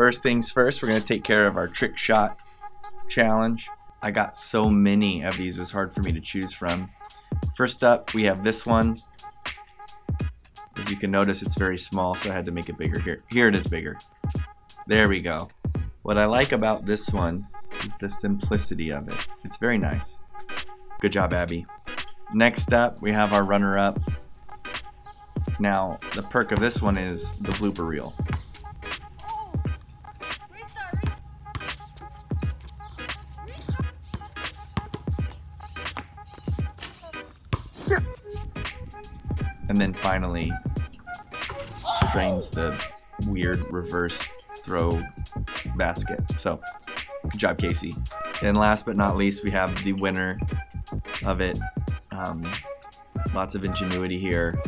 first things first, we're going to take care of our trick shot challenge. I got so many of these, it was hard for me to choose from. First up, we have this one. As you can notice, it's very small, so I had to make it bigger here. Here it is bigger. There we go. What I like about this one is the simplicity of it. It's very nice. Good job, Abby. Next up, we have our runner-up. Now, the perk of this one is the blooper reel. And then finally, drains the weird reverse throw basket. So, good job, Casey. And last but not least, we have the winner of it. Lots of ingenuity here.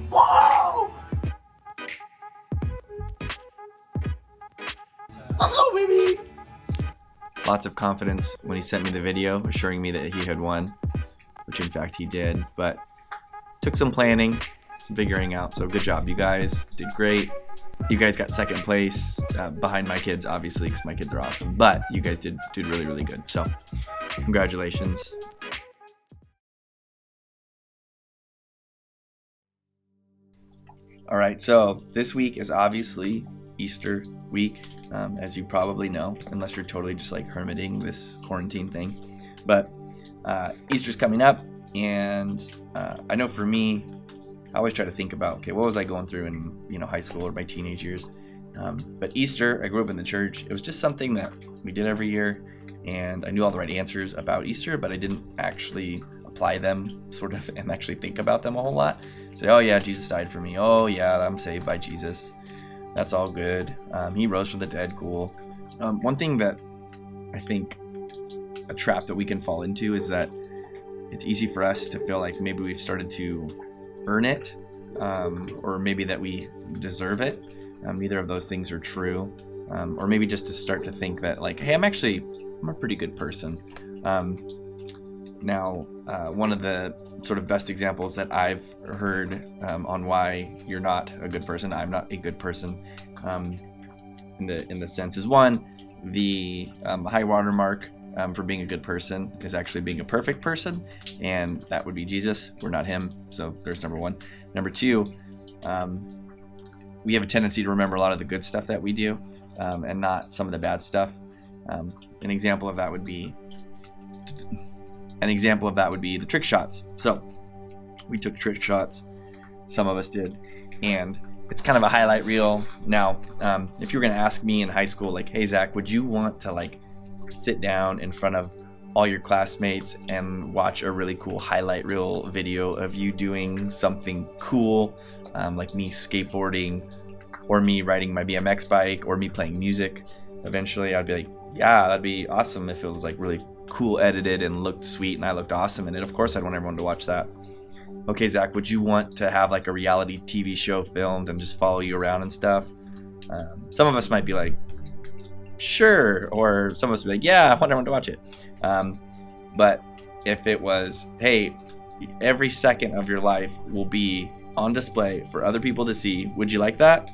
Whoa! Let's go, baby! Lots of confidence when he sent me the video, assuring me that he had won, which in fact he did, but took some planning, some figuring out, so good job. You guys did great. You guys got second place, behind my kids, obviously, because my kids are awesome, but you guys did really, really good, so congratulations. All right, so this week is obviously Easter week, as you probably know, unless you're totally just like hermiting this quarantine thing. But Easter's coming up, and I know for me, I always try to think about, okay, what was I going through in high school or my teenage years? But Easter, I grew up in the church. It was just something that we did every year, and I knew all the right answers about Easter, but I didn't actually apply them sort of and actually think about them a whole lot. Say, oh yeah, Jesus died for me. Oh yeah, I'm saved by Jesus. That's all good. He rose from the dead. Cool. One thing that I think a trap that we can fall into is that it's easy for us to feel like maybe we've started to earn it, or maybe that we deserve it. Neither of those things are true. Or maybe just to start to think that like, hey, I'm a pretty good person. Now, one of the sort of best examples that I've heard on why you're not a good person, I'm not a good person, in the sense is one, the high watermark for being a good person is actually being a perfect person, and that would be Jesus. We're not him, so there's number one. Number two, we have a tendency to remember a lot of the good stuff that we do, and not some of the bad stuff. An example of that would be the trick shots. So we took trick shots, some of us did, and it's kind of a highlight reel. Now, if you were going to ask me in high school, like, hey Zach, would you want to like sit down in front of all your classmates and watch a really cool highlight reel video of you doing something cool, like me skateboarding, or me riding my BMX bike, or me playing music? Eventually I'd be like, yeah, that'd be awesome if it was like really cool edited and looked sweet and I looked awesome in it. Of course I'd want everyone to watch that. Okay, Zach, would you want to have like a reality TV show filmed and just follow you around and stuff? Some of us might be like, sure, or some of us would be like, yeah, I want everyone to watch it. But if it was, hey, every second of your life will be on display for other people to see, would you like that?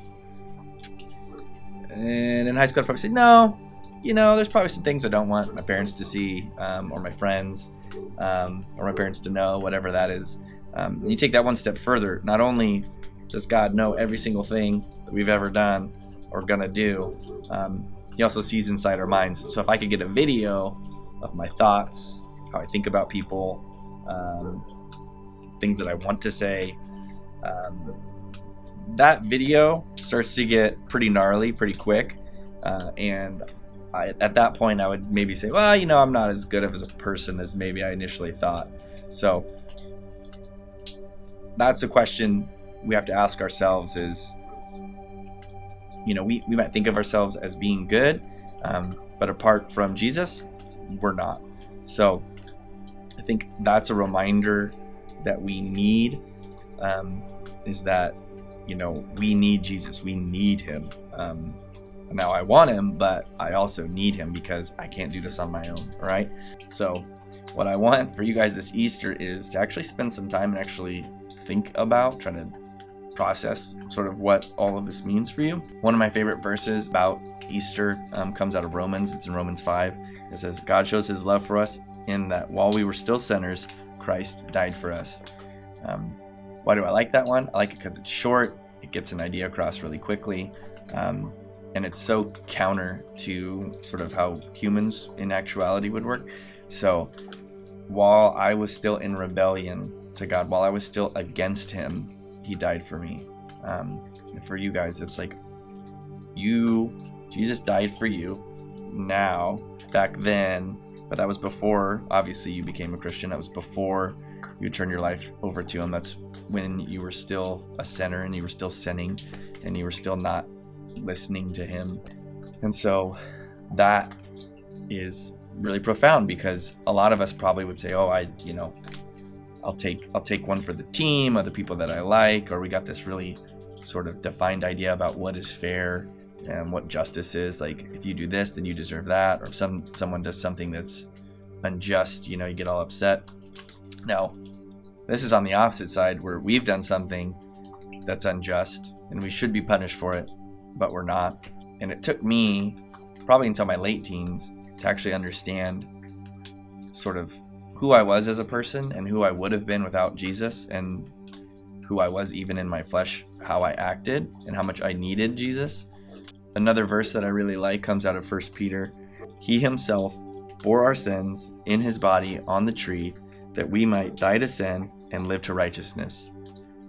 And in high school I'd probably say, no, there's probably some things I don't want my parents to see, or my friends, or my parents to know, whatever that is. You take that one step further. Not only does God know every single thing that we've ever done or gonna do, he also sees inside our minds. So if I could get a video of my thoughts, how I think about people, things that I want to say, that video starts to get pretty gnarly pretty quick, and at that point I would maybe say, well, I'm not as good of a person as maybe I initially thought. So that's a question we have to ask ourselves is, we might think of ourselves as being good, but apart from Jesus, we're not. So I think that's a reminder that we need, is that, we need Jesus. We need him. Now I want him, but I also need him because I can't do this on my own, all right? So what I want for you guys this Easter is to actually spend some time and actually think about, trying to process sort of what all of this means for you. One of my favorite verses about Easter comes out of Romans. It's in Romans 5. It says, God shows his love for us in that while we were still sinners, Christ died for us. Why do I like that one? I like it because it's short. It gets an idea across really quickly. And it's so counter to sort of how humans in actuality would work. So while I was still in rebellion to God, while I was still against him, he died for me. And for you guys, it's like Jesus died for you now, back then, but that was before, obviously, you became a Christian. That was before you turned your life over to him. That's when you were still a sinner and you were still sinning and you were still not listening to him. And so that is really profound, because a lot of us probably would say, oh, I'll take one for the team, or the people that I like, or we got this really sort of defined idea about what is fair and what justice is. Like, if you do this, then you deserve that. Or if someone does something that's unjust, you get all upset. Now, this is on the opposite side, where we've done something that's unjust and we should be punished for it, but we're not. And it took me probably until my late teens to actually understand sort of who I was as a person and who I would have been without Jesus, and who I was even in my flesh, how I acted and how much I needed Jesus. Another verse that I really like comes out of 1 Peter. He himself bore our sins in his body on the tree, that we might die to sin and live to righteousness.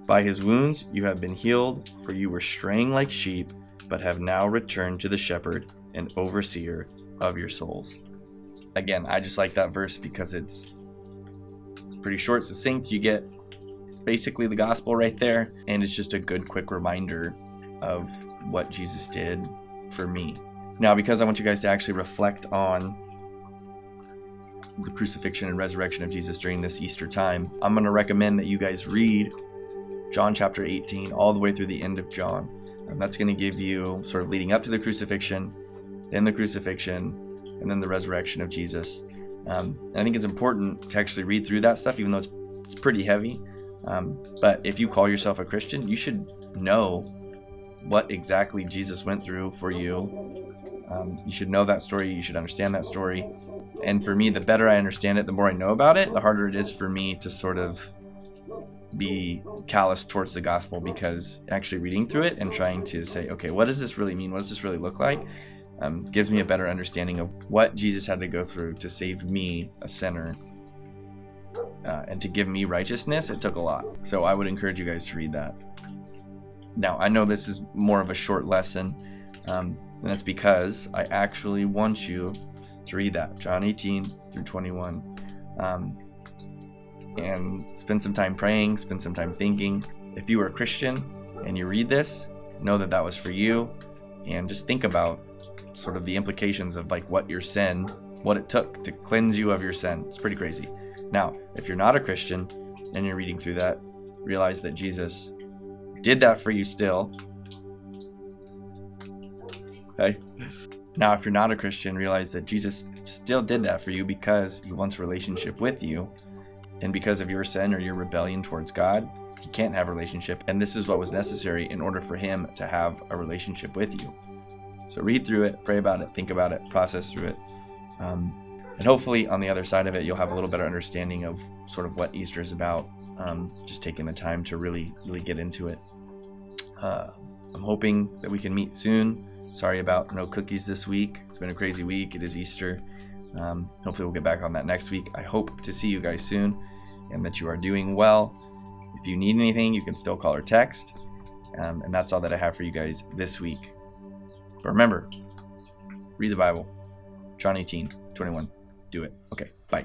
By his wounds you have been healed, for you were straying like sheep, but have now returned to the shepherd and overseer of your souls. Again, I just like that verse because it's pretty short, succinct. You get basically the gospel right there, and it's just a good quick reminder of what Jesus did for me. Now, because I want you guys to actually reflect on the crucifixion and resurrection of Jesus during this Easter time, I'm going to recommend that you guys read John chapter 18 all the way through the end of John. And that's going to give you sort of leading up to the crucifixion, then the crucifixion, and then the resurrection of Jesus. And I think it's important to actually read through that stuff, even though it's pretty heavy. But if you call yourself a Christian, you should know what exactly Jesus went through for you. You should know that story. You should understand that story. And for me, the better I understand it, the more I know about it, the harder it is for me to sort of be callous towards the gospel, because actually reading through it and trying to say, okay, what does this really mean? What does this really look like? Gives me a better understanding of what Jesus had to go through to save me, a sinner, and to give me righteousness. It took a lot. So I would encourage you guys to read that. Now, I know this is more of a short lesson, and that's because I actually want you to read that, John 18 through 21, and spend some time praying, spend some time thinking. If you are a Christian and you read this, know that that was for you, and just think about sort of the implications of like what your sin, what it took to cleanse you of your sin. It's pretty crazy. Now, if you're not a Christian and you're reading through that, realize that Jesus did that for you still. Okay? Now, if you're not a Christian, realize that Jesus still did that for you because he wants a relationship with you. And because of your sin or your rebellion towards God, he can't have a relationship. And this is what was necessary in order for him to have a relationship with you. So read through it, pray about it, think about it, process through it. And hopefully on the other side of it, you'll have a little better understanding of sort of what Easter is about. Just taking the time to really get into it. I'm hoping that we can meet soon. Sorry about no cookies this week. It's been a crazy week. It is Easter. Hopefully we'll get back on that next week. I hope to see you guys soon and that you are doing well. If you need anything, you can still call or text. And that's all that I have for you guys this week. But remember, read the Bible. John 18, 21. Do it. Okay, bye.